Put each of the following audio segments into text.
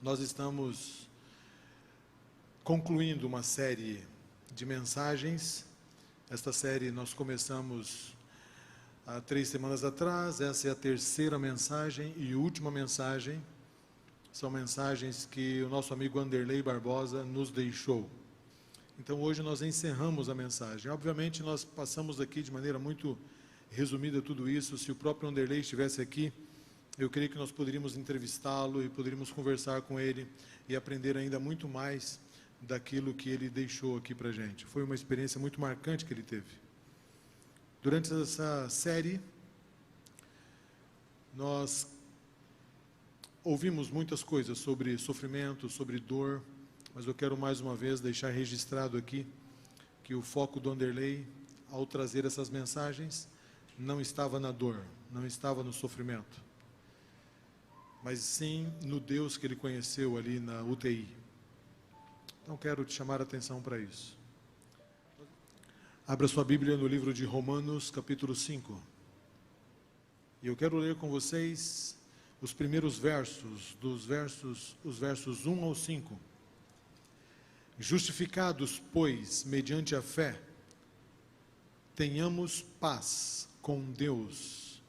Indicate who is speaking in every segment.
Speaker 1: Nós estamos concluindo uma série de mensagens. Esta série nós começamos há 3 semanas atrás. Essa é a terceira mensagem e última mensagem. São mensagens que o nosso amigo Anderley Barbosa nos deixou. Então hoje nós encerramos a mensagem. Obviamente nós passamos aqui de maneira muito resumida tudo isso. Se o próprio Anderley estivesse aqui, eu creio que nós poderíamos entrevistá-lo e poderíamos conversar com ele e aprender ainda muito mais daquilo que ele deixou aqui para a gente. Foi uma experiência muito marcante que ele teve. Durante essa série, nós ouvimos muitas coisas sobre sofrimento, sobre dor, mas eu quero mais uma vez deixar registrado aqui que o foco do Anderley, ao trazer essas mensagens, não estava na dor, não estava no sofrimento, mas sim no Deus que ele conheceu ali na UTI. Então quero te chamar a atenção para isso. Abra sua Bíblia no livro de Romanos, capítulo 5. E eu quero ler com vocês os primeiros versos, os versos 1 ao 5. Justificados, pois, mediante a fé, tenhamos paz com Deus,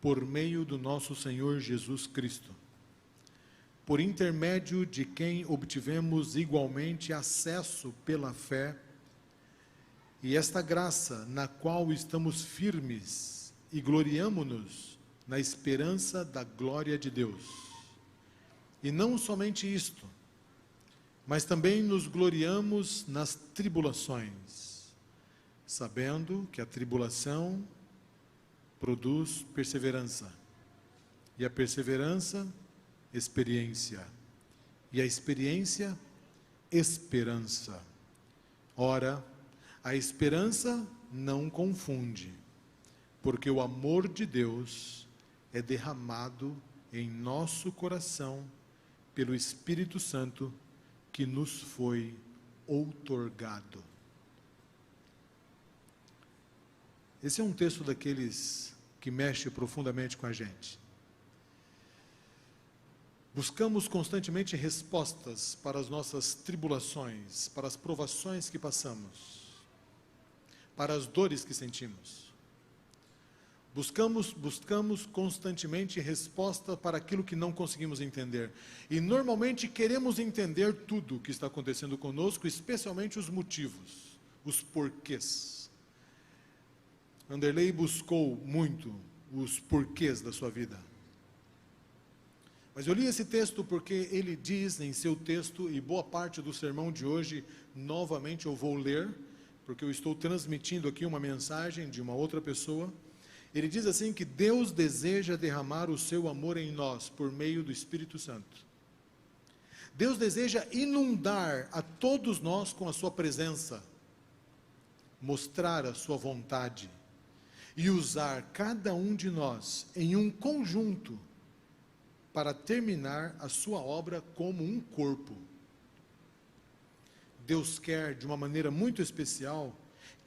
Speaker 1: por meio do nosso Senhor Jesus Cristo, por intermédio de quem obtivemos igualmente acesso pela fé, e esta graça na qual estamos firmes e gloriamo-nos na esperança da glória de Deus. E não somente isto, mas também nos gloriamos nas tribulações, sabendo que a tribulação produz perseverança, e a perseverança, experiência, e a experiência, esperança. Ora, a esperança não confunde, porque o amor de Deus é derramado em nosso coração pelo Espírito Santo que nos foi outorgado. Esse é um texto daqueles que mexe profundamente com a gente. Buscamos constantemente respostas para as nossas tribulações, para as provações que passamos, para as dores que sentimos. Buscamos constantemente resposta para aquilo que não conseguimos entender. E normalmente queremos entender tudo o que está acontecendo conosco, especialmente os motivos, os porquês. Anderley buscou muito os porquês da sua vida. Mas eu li esse texto porque ele diz em seu texto, e boa parte do sermão de hoje, novamente eu vou ler, porque eu estou transmitindo aqui uma mensagem de uma outra pessoa. Ele diz assim que Deus deseja derramar o seu amor em nós por meio do Espírito Santo. Deus deseja inundar a todos nós com a sua presença, mostrar a sua vontade e usar cada um de nós em um conjunto para terminar a sua obra como um corpo. Deus quer, de uma maneira muito especial,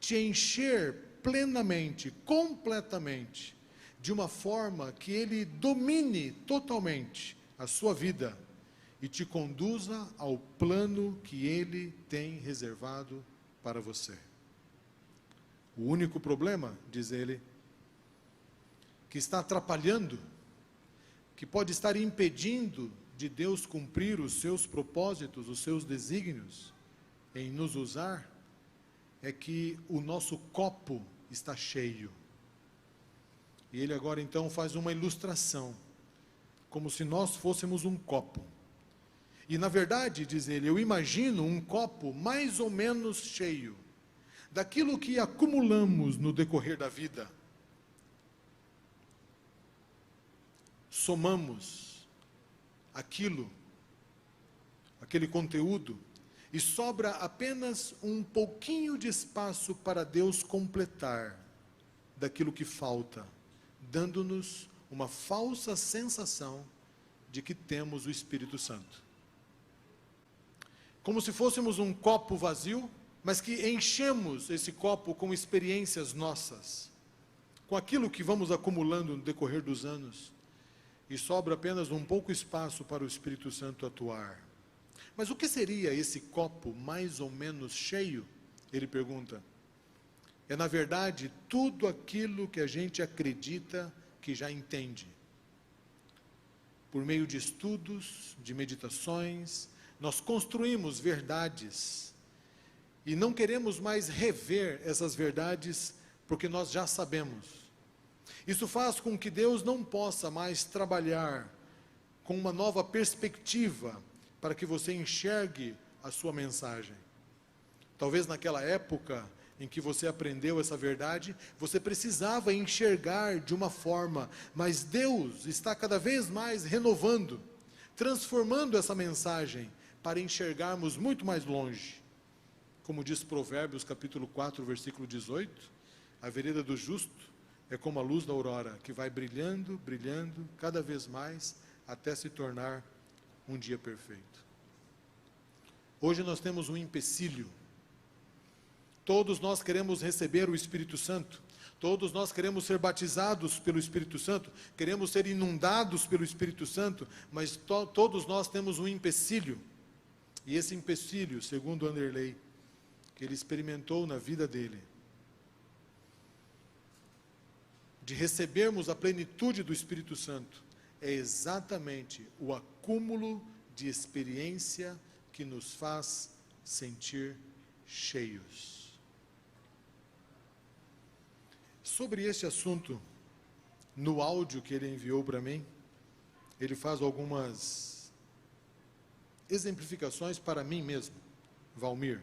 Speaker 1: te encher plenamente, completamente, de uma forma que Ele domine totalmente a sua vida e te conduza ao plano que Ele tem reservado para você. O único problema, diz ele, que está atrapalhando, que pode estar impedindo de Deus cumprir os seus propósitos, os seus desígnios em nos usar, é que o nosso copo está cheio. E ele agora então faz uma ilustração, como se nós fôssemos um copo. E na verdade, diz ele, eu imagino um copo mais ou menos cheio, daquilo que acumulamos no decorrer da vida. Somamos aquele conteúdo, e sobra apenas um pouquinho de espaço para Deus completar daquilo que falta, dando-nos uma falsa sensação de que temos o Espírito Santo. Como se fôssemos um copo vazio, mas que enchemos esse copo com experiências nossas, com aquilo que vamos acumulando no decorrer dos anos, e sobra apenas um pouco espaço para o Espírito Santo atuar. Mas o que seria esse copo mais ou menos cheio? Ele pergunta. É, na verdade, tudo aquilo que a gente acredita que já entende. Por meio de estudos, de meditações, nós construímos verdades e não queremos mais rever essas verdades porque nós já sabemos. Isso faz com que Deus não possa mais trabalhar com uma nova perspectiva para que você enxergue a sua mensagem. Talvez naquela época em que você aprendeu essa verdade, você precisava enxergar de uma forma, mas Deus está cada vez mais renovando, transformando essa mensagem para enxergarmos muito mais longe. Como diz Provérbios capítulo 4, versículo 18, a vereda do justo é como a luz da aurora, que vai brilhando, brilhando, cada vez mais, até se tornar um dia perfeito. Hoje nós temos um empecilho. Todos nós queremos receber o Espírito Santo, todos nós queremos ser batizados pelo Espírito Santo, queremos ser inundados pelo Espírito Santo, mas todos nós temos um empecilho, e esse empecilho, segundo Anderley, que ele experimentou na vida dele, de recebermos a plenitude do Espírito Santo, é exatamente o acúmulo de experiência que nos faz sentir cheios. Sobre esse assunto, no áudio que ele enviou para mim, ele faz algumas exemplificações para mim mesmo, Valmir.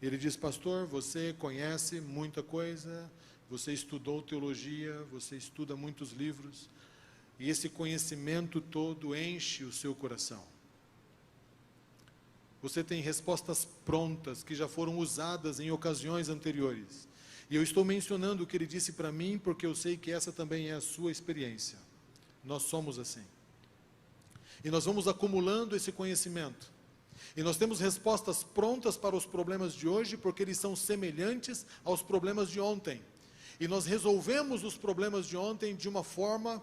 Speaker 1: Ele diz, pastor, você conhece muita coisa, você estudou teologia, você estuda muitos livros, e esse conhecimento todo enche o seu coração. Você tem respostas prontas, que já foram usadas em ocasiões anteriores. E eu estou mencionando o que ele disse para mim, porque eu sei que essa também é a sua experiência. Nós somos assim. E nós vamos acumulando esse conhecimento. E nós temos respostas prontas para os problemas de hoje, porque eles são semelhantes aos problemas de ontem. E nós resolvemos os problemas de ontem de uma forma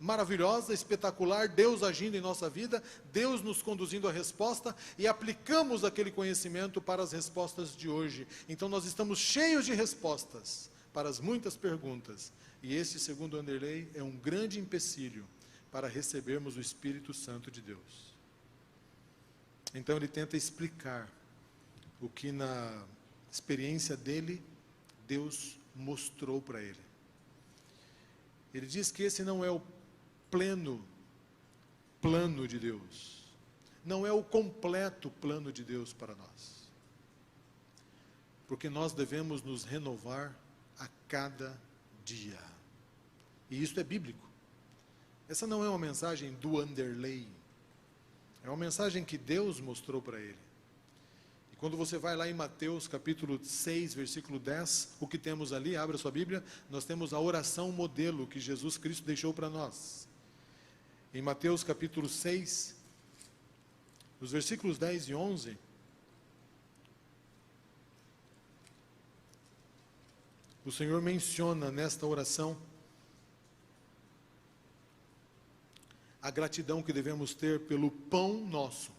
Speaker 1: maravilhosa, espetacular, Deus agindo em nossa vida, Deus nos conduzindo à resposta, e aplicamos aquele conhecimento para as respostas de hoje. Então nós estamos cheios de respostas para as muitas perguntas, e esse, segundo Anderley, é um grande empecilho para recebermos o Espírito Santo de Deus. Então ele tenta explicar o que na experiência dele, Deus mostrou para ele. Ele diz que esse não é o pleno plano de Deus, não é o completo plano de Deus para nós, porque nós devemos nos renovar a cada dia, e isso é bíblico. Essa não é uma mensagem do Anderley, é uma mensagem que Deus mostrou para ele. E quando você vai lá em Mateus capítulo 6, versículo 10, o que temos ali, abra sua Bíblia, nós temos a oração modelo que Jesus Cristo deixou para nós. Em Mateus capítulo 6, os versículos 10 e 11, o Senhor menciona nesta oração a gratidão que devemos ter pelo pão nosso,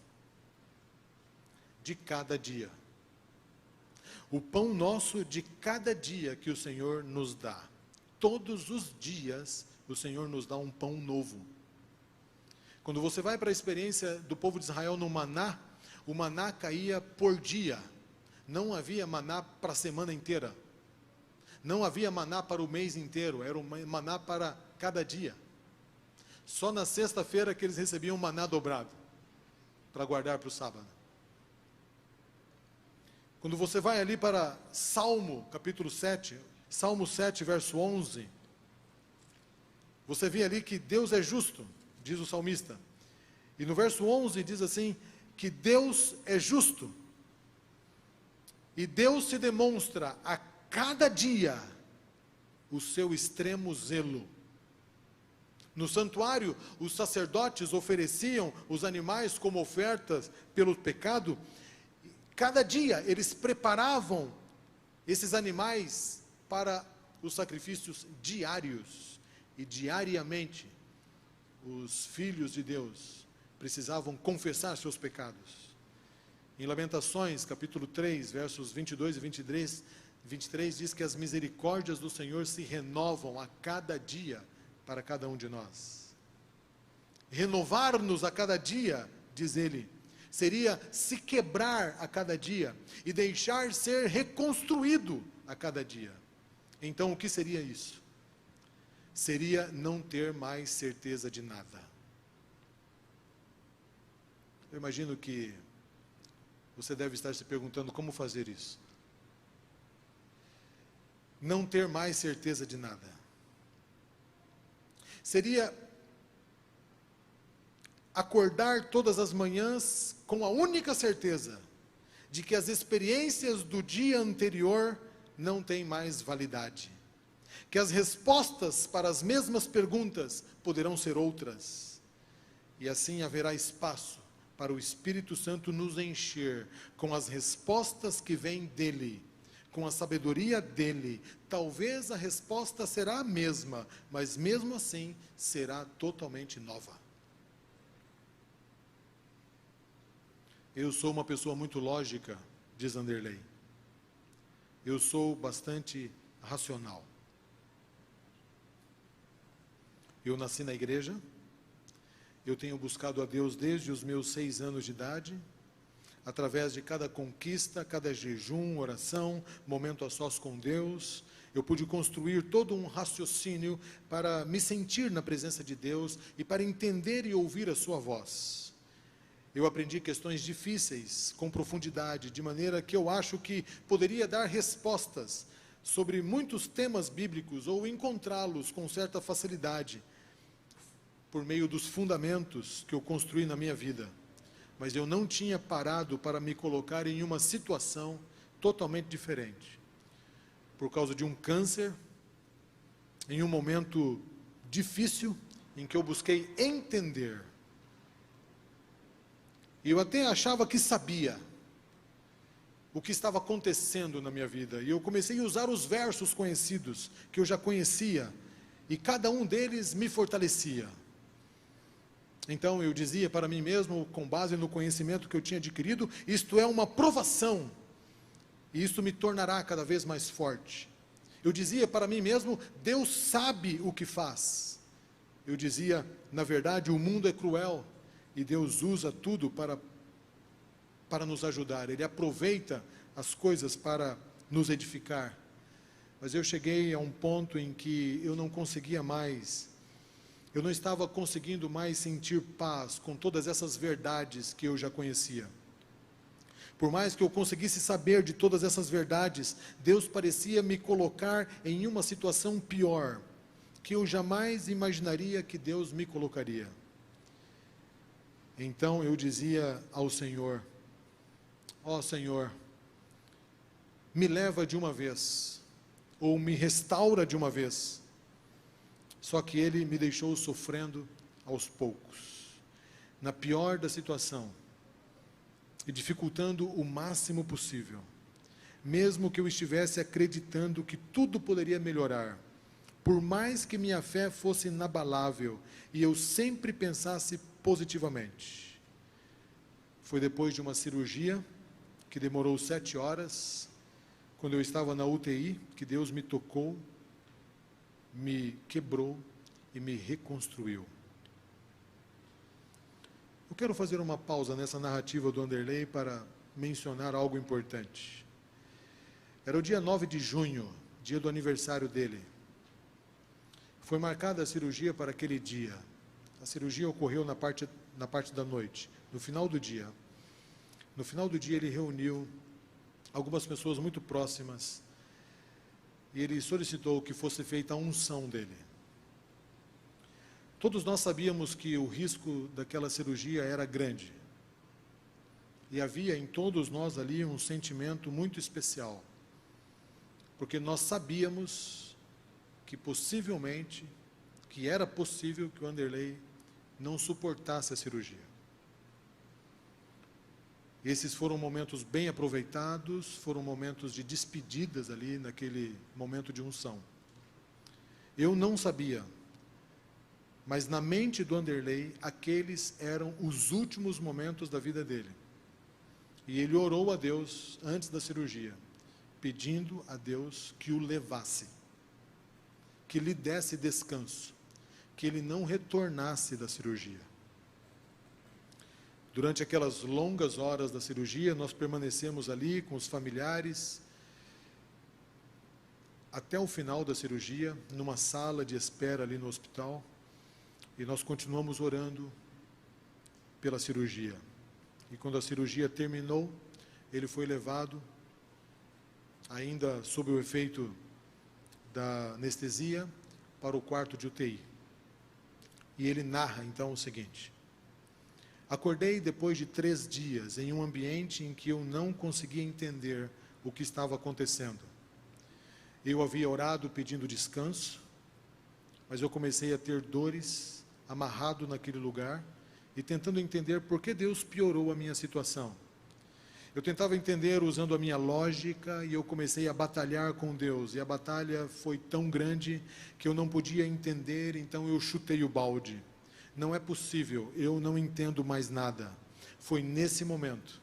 Speaker 1: de cada dia. O pão nosso de cada dia que o Senhor nos dá. Todos os dias o Senhor nos dá um pão novo. Quando você vai para a experiência do povo de Israel no maná, o maná caía por dia. Não havia maná para a semana inteira. Não havia maná para o mês inteiro, era um maná para cada dia. Só na sexta-feira que eles recebiam maná dobrado, para guardar para o sábado. Quando você vai ali para Salmo, capítulo 7, Salmo 7, verso 11, você vê ali que Deus é justo, diz o salmista. E no verso 11 diz assim, que Deus é justo. E Deus se demonstra a cada dia o seu extremo zelo. No santuário, os sacerdotes ofereciam os animais como ofertas pelo pecado. Cada dia eles preparavam esses animais para os sacrifícios diários. E diariamente os filhos de Deus precisavam confessar seus pecados. Em Lamentações, capítulo 3, versos 22 e 23 diz que as misericórdias do Senhor se renovam a cada dia para cada um de nós. Renovar-nos a cada dia, diz ele, seria se quebrar a cada dia e deixar ser reconstruído a cada dia. Então, o que seria isso? Seria não ter mais certeza de nada. Eu imagino que você deve estar se perguntando como fazer isso. Não ter mais certeza de nada. Seria acordar todas as manhãs com a única certeza de que as experiências do dia anterior não têm mais validade. Que as respostas para as mesmas perguntas poderão ser outras. E assim haverá espaço para o Espírito Santo nos encher com as respostas que vêm dele, com a sabedoria dele. Talvez a resposta será a mesma, mas mesmo assim será totalmente nova. Eu sou uma pessoa muito lógica, diz Anderley. Eu sou bastante racional. Eu nasci na igreja. Eu tenho buscado a Deus desde os meus 6 anos de idade, através de cada conquista, cada jejum, oração, momento a sós com Deus. Eu pude construir todo um raciocínio para me sentir na presença de Deus e para entender e ouvir a sua voz. Eu aprendi questões difíceis, com profundidade, de maneira que eu acho que poderia dar respostas sobre muitos temas bíblicos ou encontrá-los com certa facilidade, por meio dos fundamentos que eu construí na minha vida. Mas eu não tinha parado para me colocar em uma situação totalmente diferente. Por causa de um câncer, em um momento difícil, em que eu busquei entender. E eu até achava que sabia o que estava acontecendo na minha vida. E eu comecei a usar os versos conhecidos, que eu já conhecia, e cada um deles me fortalecia. Então eu dizia para mim mesmo, com base no conhecimento que eu tinha adquirido, isto é uma provação, e isso me tornará cada vez mais forte. Eu dizia para mim mesmo, Deus sabe o que faz. Eu dizia, na verdade, o mundo é cruel, e Deus usa tudo para nos ajudar. Ele aproveita as coisas para nos edificar. Mas eu cheguei a um ponto em que eu não conseguia mais. Eu não estava conseguindo mais sentir paz com todas essas verdades que eu já conhecia. Por mais que eu conseguisse saber de todas essas verdades, Deus parecia me colocar em uma situação pior, que eu jamais imaginaria que Deus me colocaria. Então eu dizia ao Senhor, ó Senhor, me leva de uma vez, ou me restaura de uma vez. Só que Ele me deixou sofrendo aos poucos, na pior da situação, e dificultando o máximo possível, mesmo que eu estivesse acreditando que tudo poderia melhorar, por mais que minha fé fosse inabalável, e eu sempre pensasse positivamente. Foi depois de uma cirurgia, que demorou 7 horas, quando eu estava na UTI, que Deus me tocou, me quebrou e me reconstruiu. Eu quero fazer uma pausa nessa narrativa do Anderley para mencionar algo importante. Era o dia 9 de junho, dia do aniversário dele. Foi marcada a cirurgia para aquele dia. A cirurgia ocorreu na parte da noite, no final do dia. No final do dia ele reuniu algumas pessoas muito próximas e ele solicitou que fosse feita a unção dele. Todos nós sabíamos que o risco daquela cirurgia era grande. E havia em todos nós ali um sentimento muito especial. Porque nós sabíamos que possivelmente, que era possível que o Anderley não suportasse a cirurgia. Esses foram momentos bem aproveitados, foram momentos de despedidas ali, naquele momento de unção. Eu não sabia Mas na mente do Anderley, aqueles eram os últimos momentos da vida dele. E ele orou a Deus antes da cirurgia, pedindo a Deus que o levasse, que lhe desse descanso, que ele não retornasse da cirurgia. Durante aquelas longas horas da cirurgia, nós permanecemos ali com os familiares, até o final da cirurgia, numa sala de espera ali no hospital, e nós continuamos orando pela cirurgia. E quando a cirurgia terminou, ele foi levado, ainda sob o efeito da anestesia, para o quarto de UTI. E ele narra então o seguinte: acordei depois de 3 dias em um ambiente em que eu não conseguia entender o que estava acontecendo. Eu havia orado pedindo descanso, mas eu comecei a ter dores, amarrado naquele lugar, e tentando entender por que Deus piorou a minha situação. Eu tentava entender usando a minha lógica, e eu comecei a batalhar com Deus, e a batalha foi tão grande que eu não podia entender, então eu chutei o balde. Não é possível, eu não entendo mais nada. Foi nesse momento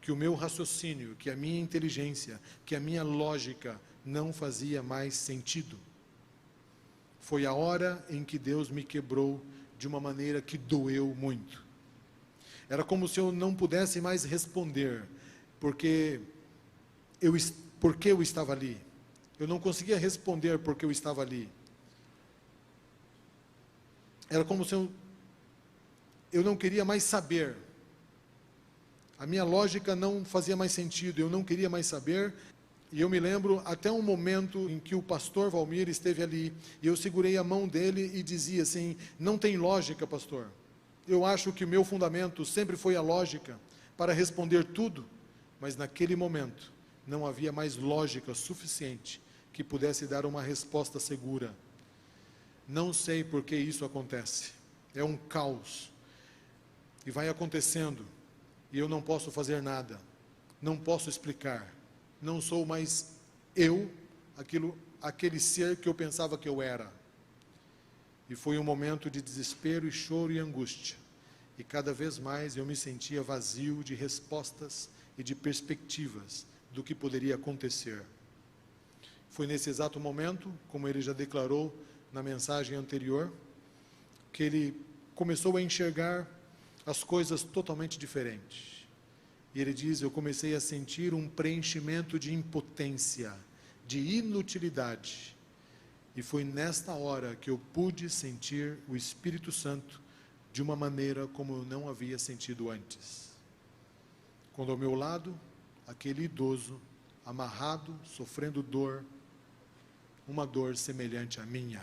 Speaker 1: que o meu raciocínio, que a minha inteligência, que a minha lógica não fazia mais sentido. Foi a hora em que Deus me quebrou de uma maneira que doeu muito. Era como se eu não pudesse mais responder, porque eu estava ali. Eu não conseguia responder porque eu estava ali. Era como se eu não queria mais saber. A minha lógica não fazia mais sentido, eu não queria mais saber. E eu me lembro até um momento em que o pastor Valmir esteve ali, e eu segurei a mão dele e dizia assim: não tem lógica, pastor. Eu acho que o meu fundamento sempre foi a lógica para responder tudo, mas naquele momento não havia mais lógica suficiente que pudesse dar uma resposta segura. Não sei por que isso acontece. É um caos. E vai acontecendo, e eu não posso fazer nada. Não posso explicar. Não sou mais eu, aquele ser que eu pensava que eu era. E foi um momento de desespero e choro e angústia. E cada vez mais eu me sentia vazio de respostas e de perspectivas do que poderia acontecer. Foi nesse exato momento, como ele já declarou na mensagem anterior, que ele começou a enxergar as coisas totalmente diferentes. E ele diz: eu comecei a sentir um preenchimento de impotência, de inutilidade. E foi nesta hora que eu pude sentir o Espírito Santo de uma maneira como eu não havia sentido antes. Quando ao meu lado, aquele idoso, amarrado, sofrendo dor, uma dor semelhante à minha.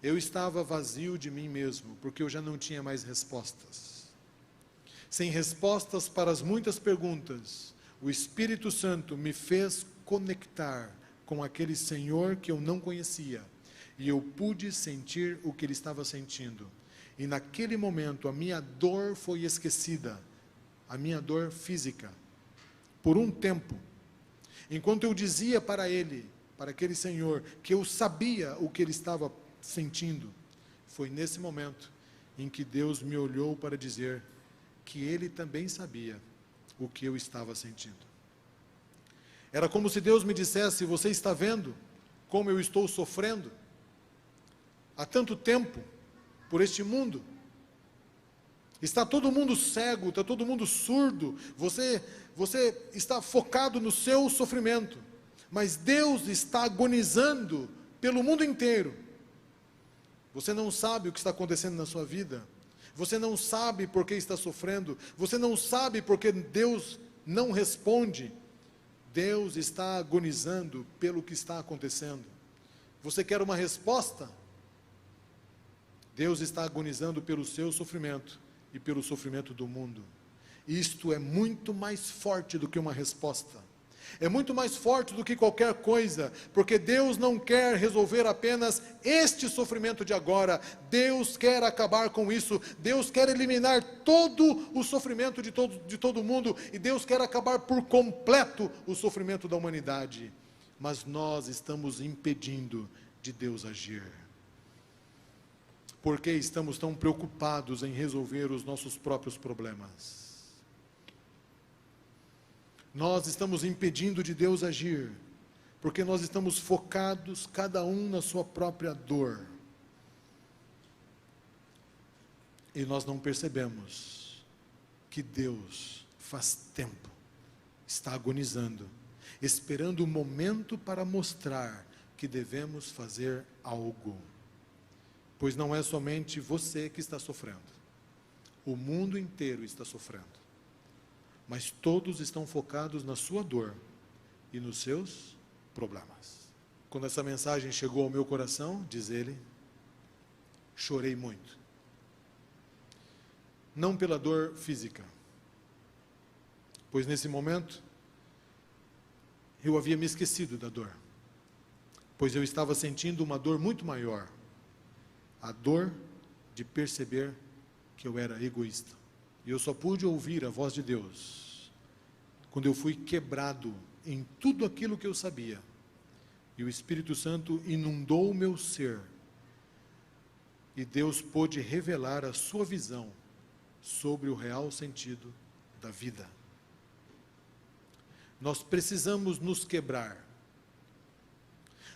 Speaker 1: Eu estava vazio de mim mesmo, porque eu já não tinha mais respostas. Sem respostas para as muitas perguntas, o Espírito Santo me fez conectar com aquele Senhor que eu não conhecia, e eu pude sentir o que ele estava sentindo. E naquele momento a minha dor foi esquecida, a minha dor física, por um tempo. Enquanto eu dizia para ele, para aquele Senhor, que eu sabia o que ele estava sentindo, foi nesse momento em que Deus me olhou para dizer que ele também sabia o que eu estava sentindo. Era como se Deus me dissesse: você está vendo como eu estou sofrendo há tanto tempo por este mundo? Está todo mundo cego, está todo mundo surdo, você está focado no seu sofrimento, mas Deus está agonizando pelo mundo inteiro. Você não sabe o que está acontecendo na sua vida, você não sabe por que está sofrendo, você não sabe por que Deus não responde. Deus está agonizando pelo que está acontecendo. Você quer uma resposta? Deus está agonizando pelo seu sofrimento e pelo sofrimento do mundo. Isto é muito mais forte do que uma resposta. É muito mais forte do que qualquer coisa, porque Deus não quer resolver apenas este sofrimento de agora. Deus quer acabar com isso. Deus quer eliminar todo o sofrimento de todo mundo, e Deus quer acabar por completo o sofrimento da humanidade. Mas nós estamos impedindo de Deus agir. Porque estamos tão preocupados em resolver os nossos próprios problemas. Nós estamos impedindo de Deus agir, porque nós estamos focados, cada um na sua própria dor. E nós não percebemos que Deus, faz tempo, está agonizando, esperando o momento para mostrar que devemos fazer algo. Pois não é somente você que está sofrendo. O mundo inteiro está sofrendo. Mas todos estão focados na sua dor e nos seus problemas. Quando essa mensagem chegou ao meu coração, diz ele, chorei muito. Não pela dor física, pois nesse momento eu havia me esquecido da dor, pois eu estava sentindo uma dor muito maior, a dor de perceber que eu era egoísta. E eu só pude ouvir a voz de Deus quando eu fui quebrado em tudo aquilo que eu sabia, e o Espírito Santo inundou o meu ser, e Deus pôde revelar a sua visão sobre o real sentido da vida. Nós precisamos nos quebrar,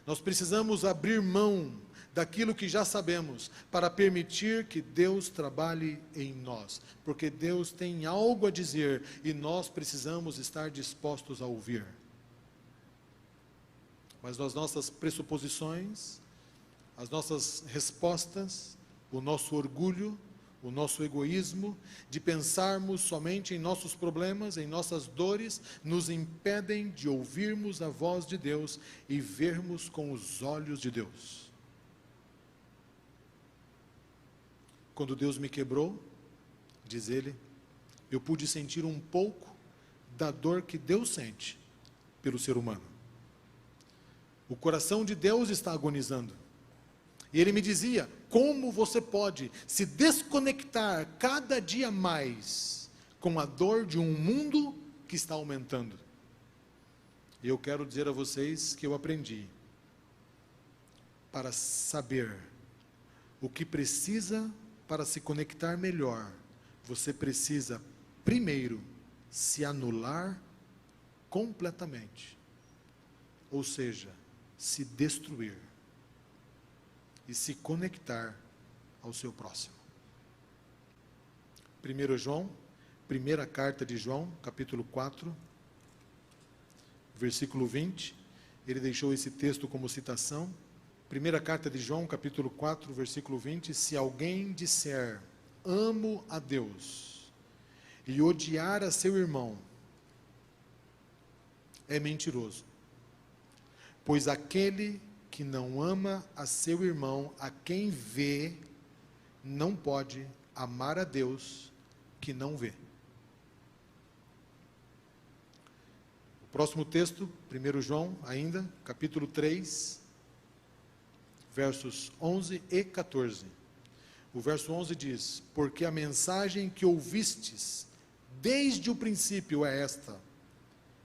Speaker 1: nós precisamos abrir mão daquilo que já sabemos, para permitir que Deus trabalhe em nós, porque Deus tem algo a dizer, e nós precisamos estar dispostos a ouvir. Mas as nossas pressuposições, as nossas respostas, o nosso orgulho, o nosso egoísmo, de pensarmos somente em nossos problemas, em nossas dores, nos impedem de ouvirmos a voz de Deus e vermos com os olhos de Deus. Quando Deus me quebrou, diz ele, eu pude sentir um pouco da dor que Deus sente pelo ser humano. O coração de Deus está agonizando. E ele me dizia, como você pode se desconectar cada dia mais com a dor de um mundo que está aumentando? E eu quero dizer a vocês que eu aprendi, para saber o que precisa para se conectar melhor, você precisa, primeiro, se anular completamente. Ou seja, se destruir. E se conectar ao seu próximo. 1 João, primeira carta de João, capítulo 4, versículo 20. Ele deixou esse texto como citação. Primeira carta de João, capítulo 4, versículo 20, se alguém disser, amo a Deus, e odiar a seu irmão, é mentiroso. Pois aquele que não ama a seu irmão, a quem vê, não pode amar a Deus que não vê. O próximo texto, 1 João, ainda, capítulo 3, versos 11 e 14. O verso 11 diz, porque a mensagem que ouvistes desde o princípio é esta,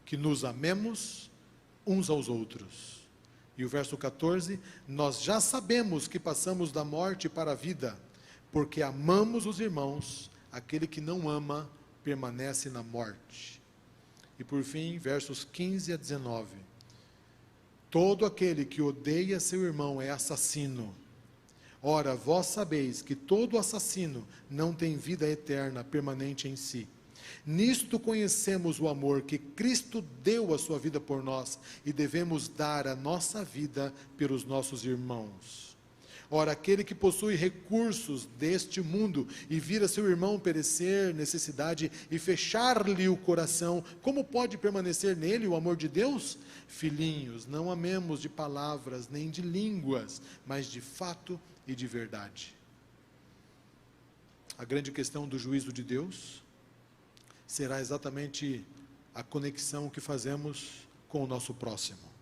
Speaker 1: que nos amemos uns aos outros. E o verso 14, nós já sabemos que passamos da morte para a vida, porque amamos os irmãos, aquele que não ama permanece na morte. E por fim, versos 15 a 19. Todo aquele que odeia seu irmão é assassino. Ora, vós sabeis que todo assassino não tem vida eterna permanente em si. Nisto conhecemos o amor que Cristo deu a sua vida por nós, e devemos dar a nossa vida pelos nossos irmãos. Ora, aquele que possui recursos deste mundo e vira seu irmão perecer necessidade e fechar-lhe o coração, como pode permanecer nele o amor de Deus? Filhinhos, não amemos de palavras nem de línguas, mas de fato e de verdade. A grande questão do juízo de Deus será exatamente a conexão que fazemos com o nosso próximo.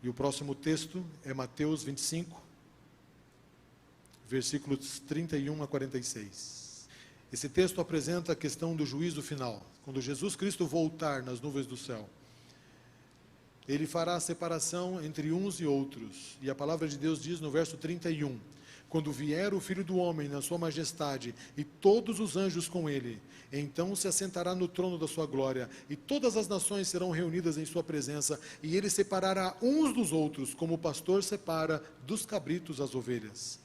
Speaker 1: E o próximo texto é Mateus 25, versículos 31 a 46. Esse texto apresenta a questão do juízo final. Quando Jesus Cristo voltar nas nuvens do céu, ele fará a separação entre uns e outros. E a palavra de Deus diz no verso 31, quando vier o Filho do Homem na sua majestade e todos os anjos com ele, então se assentará no trono da sua glória, e todas as nações serão reunidas em sua presença, e ele separará uns dos outros, como o pastor separa dos cabritos as ovelhas.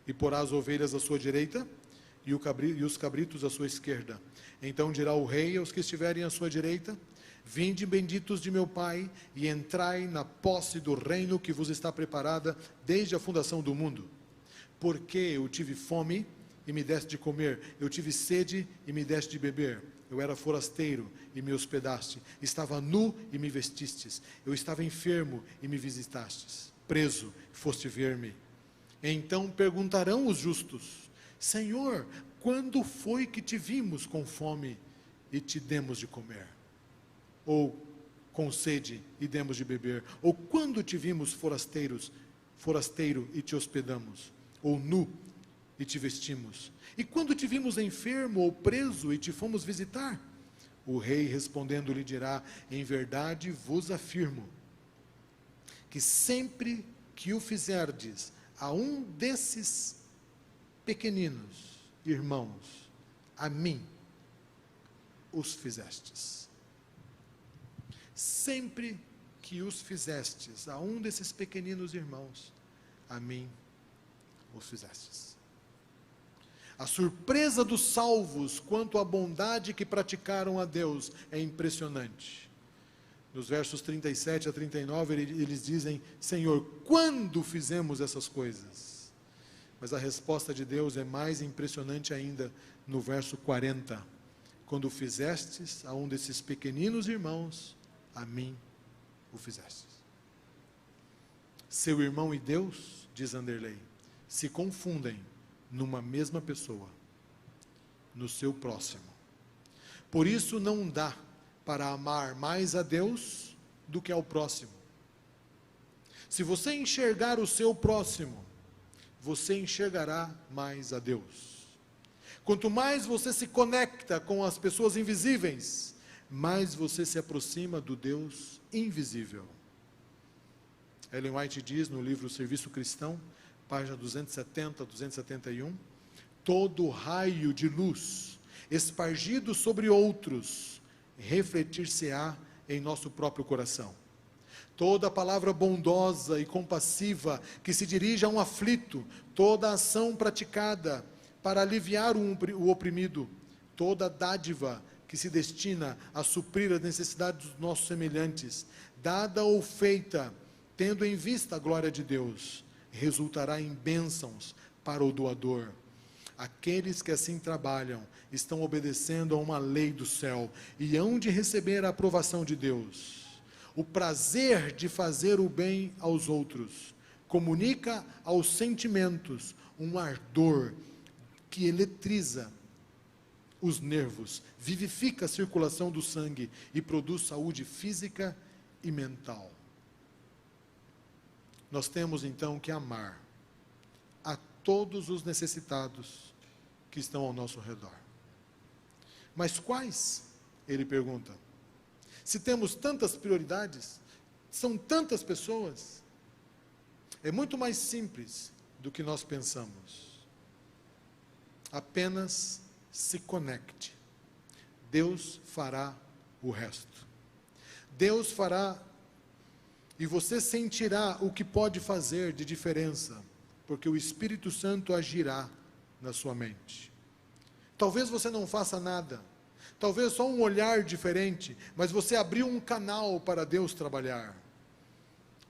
Speaker 1: E porá as ovelhas à sua direita, e os cabritos à sua esquerda. Então dirá o rei aos que estiverem à sua direita: vinde benditos de meu Pai, e entrai na posse do reino que vos está preparada desde a fundação do mundo. Porque eu tive fome, e me deste de comer, eu tive sede, e me deste de beber, eu era forasteiro, e me hospedaste, estava nu, e me vestistes, eu estava enfermo, e me visitastes, preso, e foste ver-me. Então perguntarão os justos: Senhor, quando foi que te vimos com fome, e te demos de comer? Ou com sede, e demos de beber? Ou quando te vimos forasteiro, e te hospedamos? Ou nu, e te vestimos? E quando te vimos enfermo ou preso, e te fomos visitar? O rei respondendo lhe dirá: em verdade vos afirmo, que sempre que o fizerdes a um desses pequeninos irmãos, a mim os fizestes. Sempre que os fizestes a um desses pequeninos irmãos, a mim os fizestes. A surpresa dos salvos quanto à bondade que praticaram a Deus é impressionante. Nos versos 37 a 39, eles dizem: Senhor, quando fizemos essas coisas? Mas a resposta de Deus é mais impressionante ainda no verso 40. Quando fizestes a um desses pequeninos irmãos, a mim o fizestes. Seu irmão e Deus, diz Anderley, se confundem numa mesma pessoa, no seu próximo. Por isso não dá para amar mais a Deus do que ao próximo. Se você enxergar o seu próximo, você enxergará mais a Deus. Quanto mais você se conecta com as pessoas invisíveis, mais você se aproxima do Deus invisível. Ellen White diz no livro Serviço Cristão, página 270 a 271, todo raio de luz espargido sobre outros refletir-se-á em nosso próprio coração. Toda palavra bondosa e compassiva que se dirige a um aflito, toda ação praticada para aliviar o oprimido, toda dádiva que se destina a suprir as necessidades dos nossos semelhantes, dada ou feita, tendo em vista a glória de Deus, resultará em bênçãos para o doador. Aqueles que assim trabalham estão obedecendo a uma lei do céu e hão de receber a aprovação de Deus. O prazer de fazer o bem aos outros comunica aos sentimentos um ardor que eletriza os nervos, vivifica a circulação do sangue e produz saúde física e mental. Nós temos então que amar a todos os necessitados que estão ao nosso redor. Mas quais? Ele pergunta. Se temos tantas prioridades, são tantas pessoas, é muito mais simples do que nós pensamos. Apenas se conecte. Deus fará o resto. Deus fará, e você sentirá o que pode fazer de diferença, porque o Espírito Santo agirá na sua mente. Talvez você não faça nada, talvez só um olhar diferente, mas você abriu um canal para Deus trabalhar.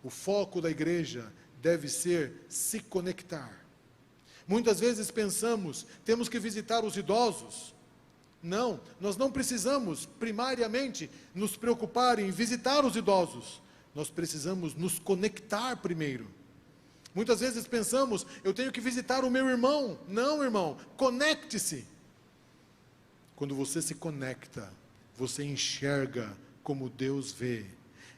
Speaker 1: O foco da igreja deve ser se conectar. Muitas vezes pensamos, temos que visitar os idosos. Não, nós não precisamos primariamente nos preocupar em visitar os idosos. Nós precisamos nos conectar primeiro. Muitas vezes pensamos, eu tenho que visitar o meu irmão. Não, irmão, conecte-se. Quando você se conecta, você enxerga como Deus vê.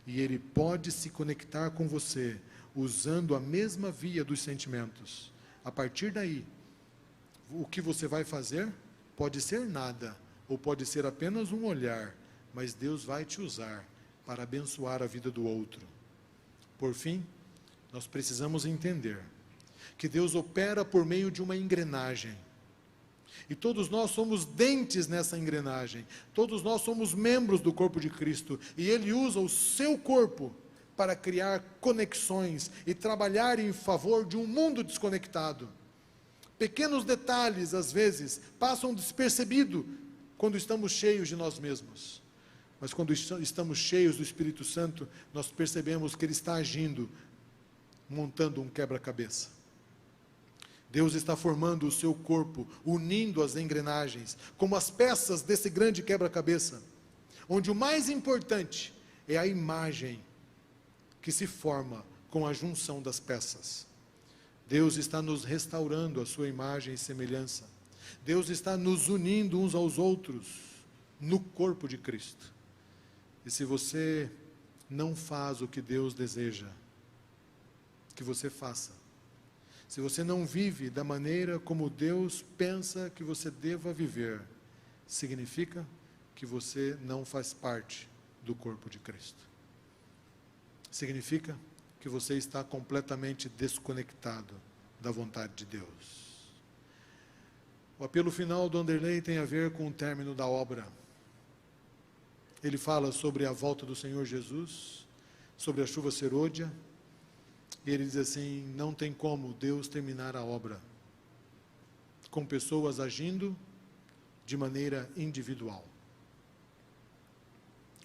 Speaker 1: E Ele pode se conectar com você, usando a mesma via dos sentimentos. A partir daí, o que você vai fazer pode ser nada, ou pode ser apenas um olhar, mas Deus vai te usar para abençoar a vida do outro. Por fim, nós precisamos entender que Deus opera por meio de uma engrenagem. E todos nós somos dentes nessa engrenagem. Todos nós somos membros do corpo de Cristo. E Ele usa o seu corpo para criar conexões e trabalhar em favor de um mundo desconectado. Pequenos detalhes, às vezes, passam despercebidos quando estamos cheios de nós mesmos. Mas quando estamos cheios do Espírito Santo, nós percebemos que Ele está agindo, montando um quebra-cabeça. Deus está formando o seu corpo, unindo as engrenagens, como as peças desse grande quebra-cabeça, onde o mais importante é a imagem que se forma com a junção das peças. Deus está nos restaurando a sua imagem e semelhança. Deus está nos unindo uns aos outros no corpo de Cristo. E se você não faz o que Deus deseja que você faça, se você não vive da maneira como Deus pensa que você deva viver, significa que você não faz parte do corpo de Cristo. Significa que você está completamente desconectado da vontade de Deus. O apelo final do Anderley tem a ver com o término da obra. Ele fala sobre a volta do Senhor Jesus, sobre a chuva serôdia, e ele diz assim: não tem como Deus terminar a obra com pessoas agindo de maneira individual,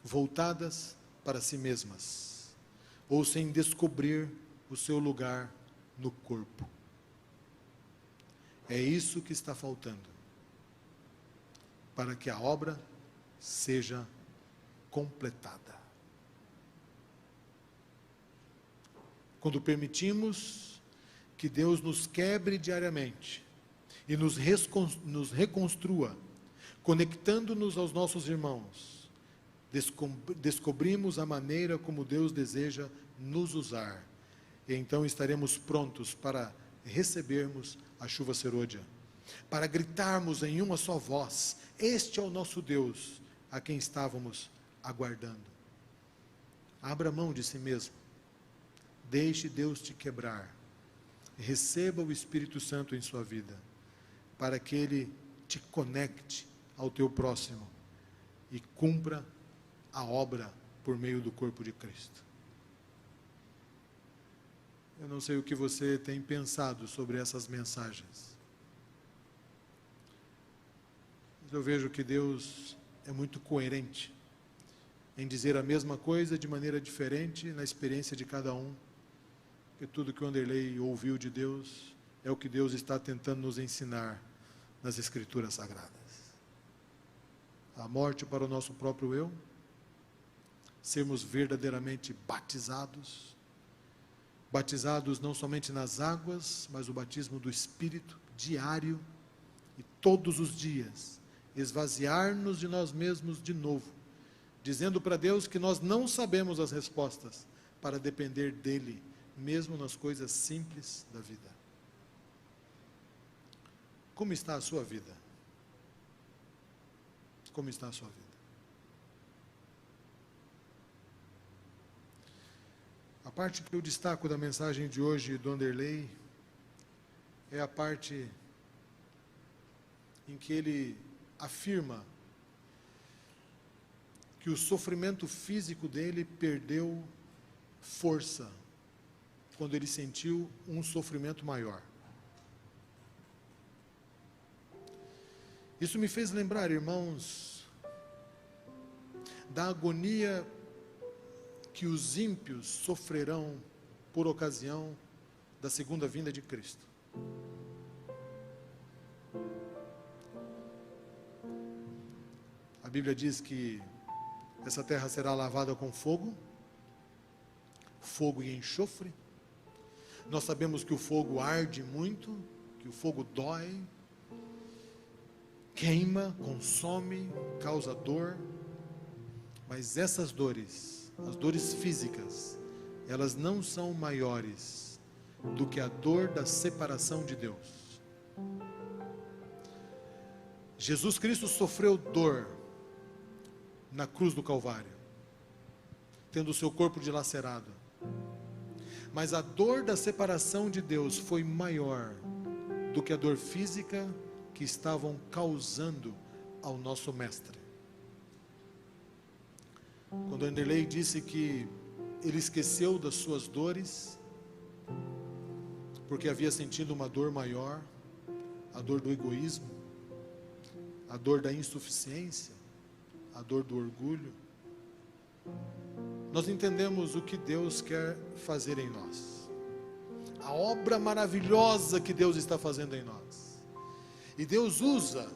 Speaker 1: voltadas para si mesmas, ou sem descobrir o seu lugar no corpo. É isso que está faltando para que a obra seja completada. Quando permitimos que Deus nos quebre diariamente e nos reconstrua, conectando-nos aos nossos irmãos, descobrimos a maneira como Deus deseja nos usar, e então estaremos prontos para recebermos a chuva serôdia, para gritarmos em uma só voz: este é o nosso Deus, a quem estávamos aguardando. Abra mão de si mesmo, deixe Deus te quebrar, receba o Espírito Santo em sua vida, para que Ele te conecte ao teu próximo e cumpra a obra por meio do corpo de Cristo. Eu não sei o que você tem pensado sobre essas mensagens, mas eu vejo que Deus é muito coerente em dizer a mesma coisa de maneira diferente na experiência de cada um, porque tudo que o Anderley ouviu de Deus é o que Deus está tentando nos ensinar nas Escrituras Sagradas. A morte para o nosso próprio eu, sermos verdadeiramente batizados não somente nas águas, mas o batismo do Espírito, diário, e todos os dias, esvaziar-nos de nós mesmos de novo, dizendo para Deus que nós não sabemos as respostas, para depender dEle, mesmo nas coisas simples da vida. Como está a sua vida? Como está a sua vida? A parte que eu destaco da mensagem de hoje do Anderley é a parte em que ele afirma que o sofrimento físico dele perdeu força quando ele sentiu um sofrimento maior. Isso me fez lembrar, irmãos, da agonia que os ímpios sofrerão por ocasião da segunda vinda de Cristo. A Bíblia diz que essa terra será lavada com fogo e enxofre. Nós sabemos que o fogo arde muito, que o fogo dói, queima, consome, causa dor, mas essas dores, as dores físicas, elas não são maiores do que a dor da separação de Deus. Jesus Cristo sofreu dor na cruz do Calvário, tendo o seu corpo dilacerado, Mas a dor da separação de Deus foi maior do que a dor física que estavam causando ao nosso mestre. Quando Anderley disse que ele esqueceu das suas dores, porque havia sentido uma dor maior, a dor do egoísmo, a dor da insuficiência, a dor do orgulho, nós entendemos o que Deus quer fazer em nós, a obra maravilhosa que Deus está fazendo em nós. E Deus usa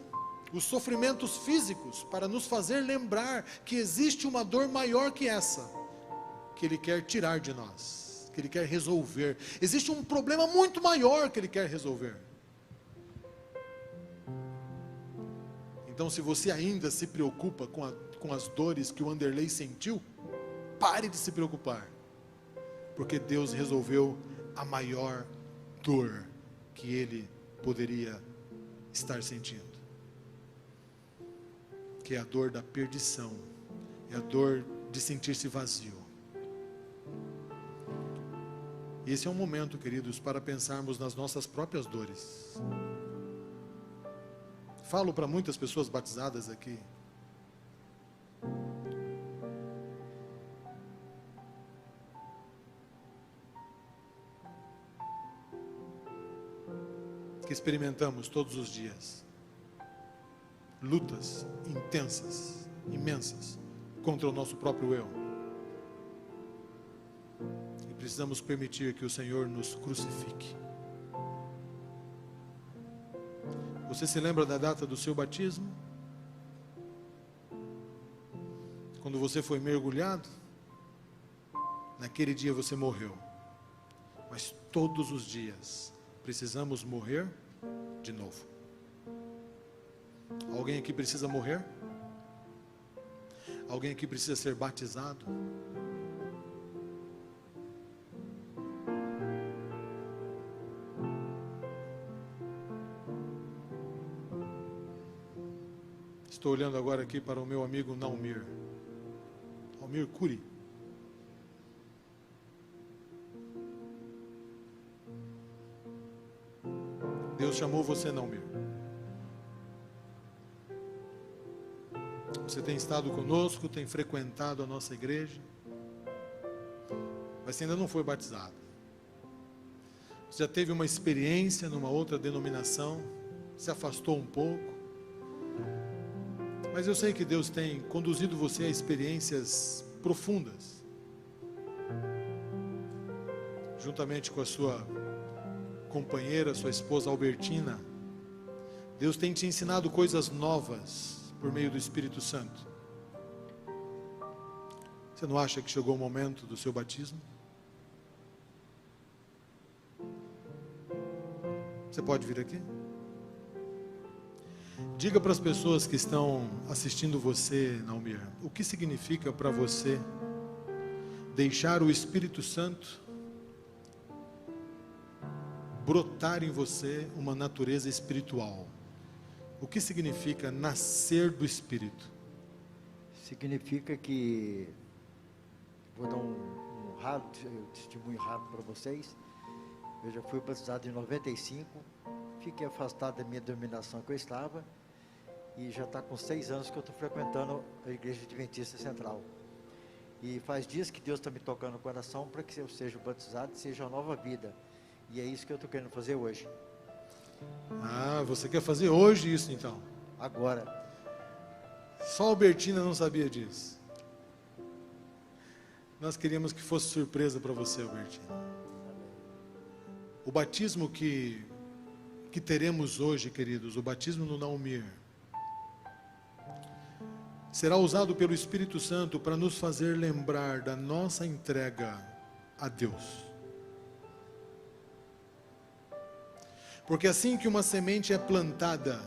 Speaker 1: os sofrimentos físicos para nos fazer lembrar que existe uma dor maior que essa, que Ele quer tirar de nós, que Ele quer resolver. Existe um problema muito maior que Ele quer resolver. Então, se você ainda se preocupa com as dores que o Anderley sentiu, pare de se preocupar, porque Deus resolveu a maior dor que ele poderia estar sentindo, que é a dor da perdição, é a dor de sentir-se vazio. E esse é um momento, queridos, para pensarmos nas nossas próprias dores. Falo para muitas pessoas batizadas aqui. Que experimentamos todos os dias lutas intensas, imensas, contra o nosso próprio eu. E precisamos permitir que o Senhor nos crucifique. Você se lembra da data do seu batismo? Quando você foi mergulhado, naquele dia você morreu. Mas todos os dias precisamos morrer de novo. Alguém aqui precisa morrer? Alguém aqui precisa ser batizado? Estou olhando agora aqui para o meu amigo Naumir Curi. Deus chamou você, Naumir. Você tem estado conosco, tem frequentado a nossa igreja, mas você ainda não foi batizado. Você já teve uma experiência numa outra denominação, se afastou um pouco, mas eu sei que Deus tem conduzido você a experiências profundas, juntamente com a sua companheira, sua esposa Albertina. Deus tem te ensinado coisas novas por meio do Espírito Santo. Você não acha que chegou o momento do seu batismo? Você pode vir aqui? Diga para as pessoas que estão assistindo você, Naumir, o que significa para você deixar o Espírito Santo brotar em você uma natureza espiritual. O que significa nascer do Espírito?
Speaker 2: Significa que, vou dar um testemunho rápido para vocês. Eu já fui batizado em 95, fiquei afastado da minha denominação que eu estava, e já está com 6 anos que eu estou frequentando a Igreja Adventista Central. E faz dias que Deus está me tocando no coração para que eu seja batizado e seja uma nova vida. E é isso que eu estou querendo fazer hoje.
Speaker 1: Ah, você quer fazer hoje isso então?
Speaker 2: Agora.
Speaker 1: Só a Albertina não sabia disso. Nós queríamos que fosse surpresa para você, Albertina. O batismo que teremos hoje, queridos, o batismo no Naumir, será usado pelo Espírito Santo para nos fazer lembrar da nossa entrega a Deus. Porque assim que uma semente é plantada,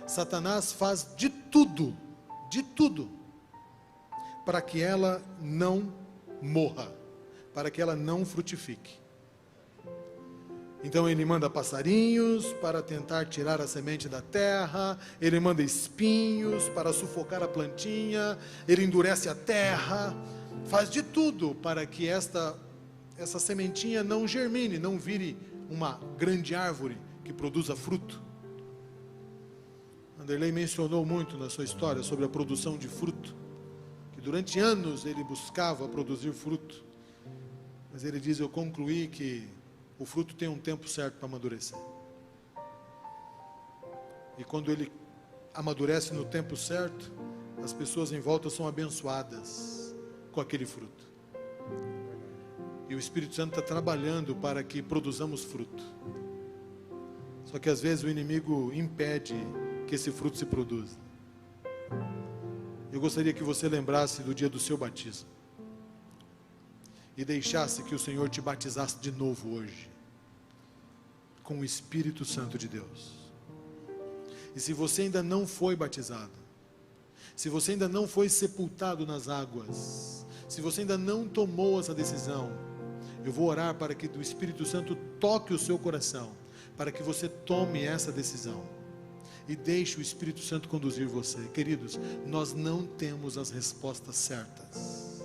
Speaker 1: Satanás faz de tudo, para que ela não morra, para que ela não frutifique. Então ele manda passarinhos para tentar tirar a semente da terra, ele manda espinhos para sufocar a plantinha, ele endurece a terra, faz de tudo para que esta essa sementinha não germine, não vire uma grande árvore que produza fruto. Vanderlei mencionou muito na sua história sobre a produção de fruto, que durante anos ele buscava produzir fruto, mas ele diz: eu concluí que o fruto tem um tempo certo para amadurecer, e quando ele amadurece no tempo certo, as pessoas em volta são abençoadas com aquele fruto. E o Espírito Santo está trabalhando para que produzamos fruto. Só que às vezes o inimigo impede que esse fruto se produza. Eu gostaria que você lembrasse do dia do seu batismo e deixasse que o Senhor te batizasse de novo hoje com o Espírito Santo de Deus. E se você ainda não foi batizado, se você ainda não foi sepultado nas águas, se você ainda não tomou essa decisão, eu vou orar para que o Espírito Santo toque o seu coração, para que você tome essa decisão e deixe o Espírito Santo conduzir você. Queridos, nós não temos as respostas certas.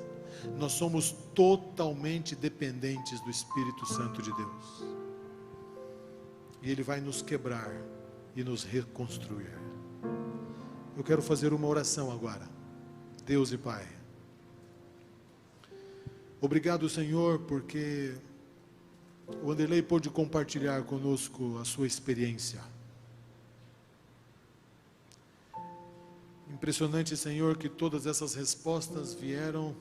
Speaker 1: Nós somos totalmente dependentes do Espírito Santo de Deus. E Ele vai nos quebrar e nos reconstruir. Eu quero fazer uma oração agora. Deus e Pai, obrigado, Senhor, porque o Vanderlei pôde compartilhar conosco a sua experiência. Impressionante, Senhor, que todas essas respostas vieram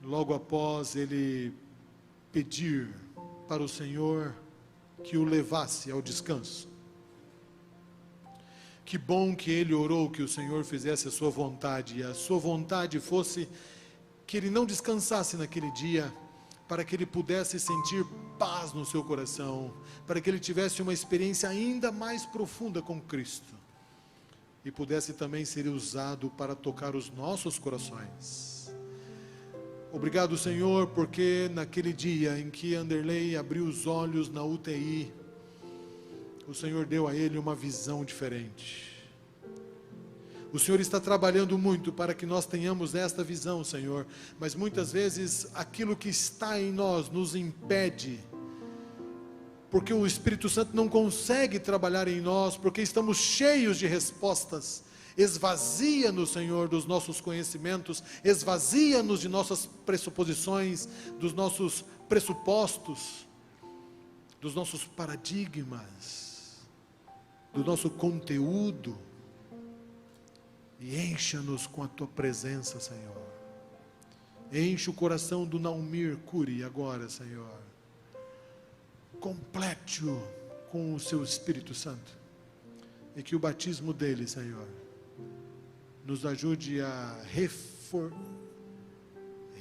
Speaker 1: logo após ele pedir para o Senhor que o levasse ao descanso. Que bom que ele orou que o Senhor fizesse a sua vontade, e a sua vontade fosse que ele não descansasse naquele dia, para que ele pudesse sentir paz no seu coração, para que ele tivesse uma experiência ainda mais profunda com Cristo, e pudesse também ser usado para tocar os nossos corações. Obrigado, Senhor, porque naquele dia em que Vanderlei abriu os olhos na UTI, o Senhor deu a ele uma visão diferente. O Senhor está trabalhando muito para que nós tenhamos esta visão, Senhor, mas muitas vezes aquilo que está em nós nos impede, porque o Espírito Santo não consegue trabalhar em nós, porque estamos cheios de respostas. Esvazia-nos, Senhor, dos nossos conhecimentos, esvazia-nos de nossas pressuposições, dos nossos pressupostos, dos nossos paradigmas, do nosso conteúdo, e encha-nos com a Tua presença, Senhor. Enche o coração do Naumir Curi agora, Senhor. Complete-o com o Seu Espírito Santo, e que o batismo dele, Senhor, nos ajude a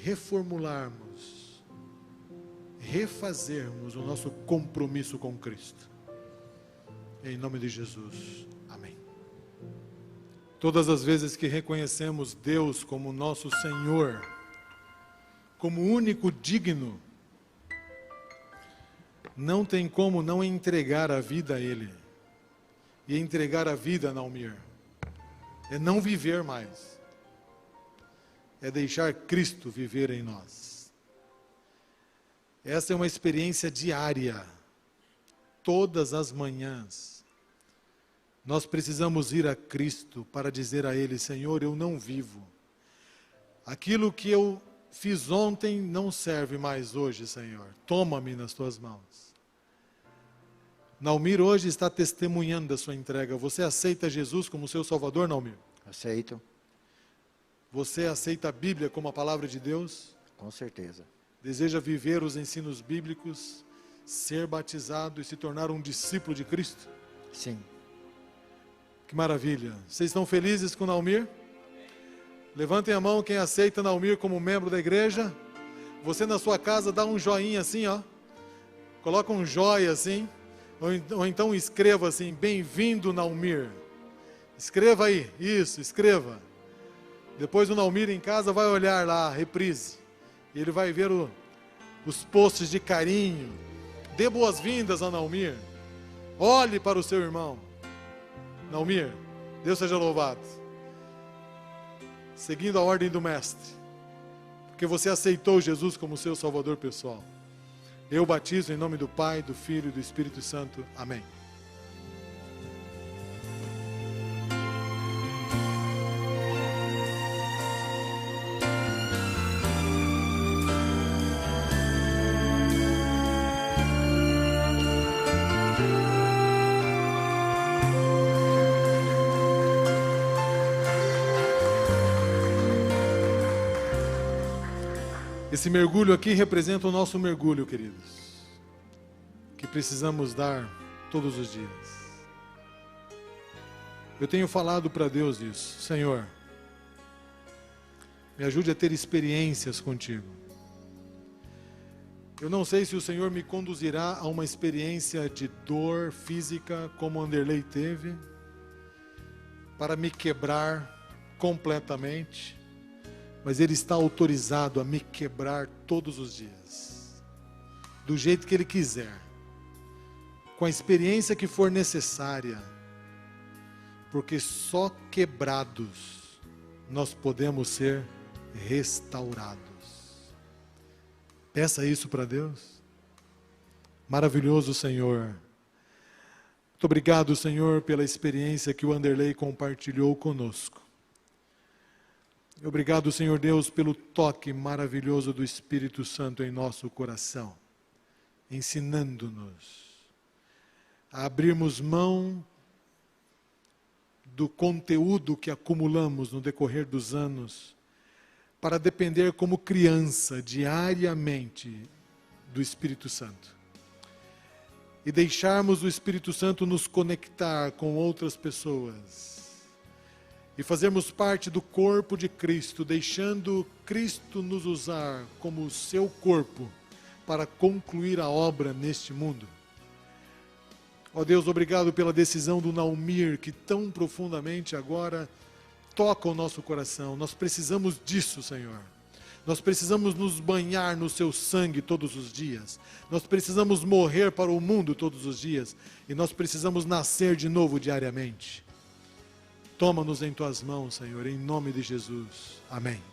Speaker 1: reformularmos, refazermos o nosso compromisso com Cristo. Em nome de Jesus, amém. Todas as vezes que reconhecemos Deus como nosso Senhor, como único digno, não tem como não entregar a vida a Ele. E entregar a vida a Naumir é não viver mais, é deixar Cristo viver em nós. Essa é uma experiência diária. Todas as manhãs nós precisamos ir a Cristo para dizer a Ele: Senhor, eu não vivo. Aquilo que eu fiz ontem não serve mais hoje, Senhor. Toma-me nas Tuas mãos. Naumir hoje está testemunhando da sua entrega. Você aceita Jesus como seu Salvador, Naumir?
Speaker 2: Aceito.
Speaker 1: Você aceita a Bíblia como a palavra de Deus?
Speaker 2: Com certeza.
Speaker 1: Deseja viver os ensinos bíblicos, ser batizado e se tornar um discípulo de Cristo?
Speaker 2: Sim.
Speaker 1: Que maravilha. Vocês estão felizes com Naumir? Levantem a mão quem aceita Naumir como membro da igreja. Você na sua casa dá um joinha assim, ó. Coloca um joia assim. Ou então escreva assim: bem-vindo, Naumir. Escreva aí, isso, escreva. Depois o Naumir em casa vai olhar lá, a reprise. E ele vai ver os posts de carinho. Dê boas-vindas a Naumir. Olhe para o seu irmão. Naumir, Deus seja louvado. Seguindo a ordem do mestre. porque você aceitou Jesus como seu Salvador pessoal. Eu batizo em nome do Pai, do Filho e do Espírito Santo. Amém. Esse mergulho aqui representa o nosso mergulho, queridos, que precisamos dar todos os dias. Eu tenho falado para Deus isso: Senhor, me ajude a ter experiências contigo. Eu não sei se o Senhor me conduzirá a uma experiência de dor física, como Anderley teve, para me quebrar completamente, mas Ele está autorizado a me quebrar todos os dias, do jeito que Ele quiser, com a experiência que for necessária, porque só quebrados nós podemos ser restaurados. Peça isso para Deus. Maravilhoso Senhor. Muito obrigado, Senhor, pela experiência que o Anderley compartilhou conosco. Obrigado, Senhor Deus, pelo toque maravilhoso do Espírito Santo em nosso coração, ensinando-nos a abrirmos mão do conteúdo que acumulamos no decorrer dos anos, para depender como criança diariamente do Espírito Santo. E deixarmos o Espírito Santo nos conectar com outras pessoas. E fazermos parte do corpo de Cristo, deixando Cristo nos usar como o seu corpo para concluir a obra neste mundo. Ó Deus, obrigado pela decisão do Naumir, que tão profundamente agora toca o nosso coração. Nós precisamos disso, Senhor. Nós precisamos nos banhar no seu sangue todos os dias. Nós precisamos morrer para o mundo todos os dias. E nós precisamos nascer de novo diariamente. Toma-nos em tuas mãos, Senhor, em nome de Jesus. Amém.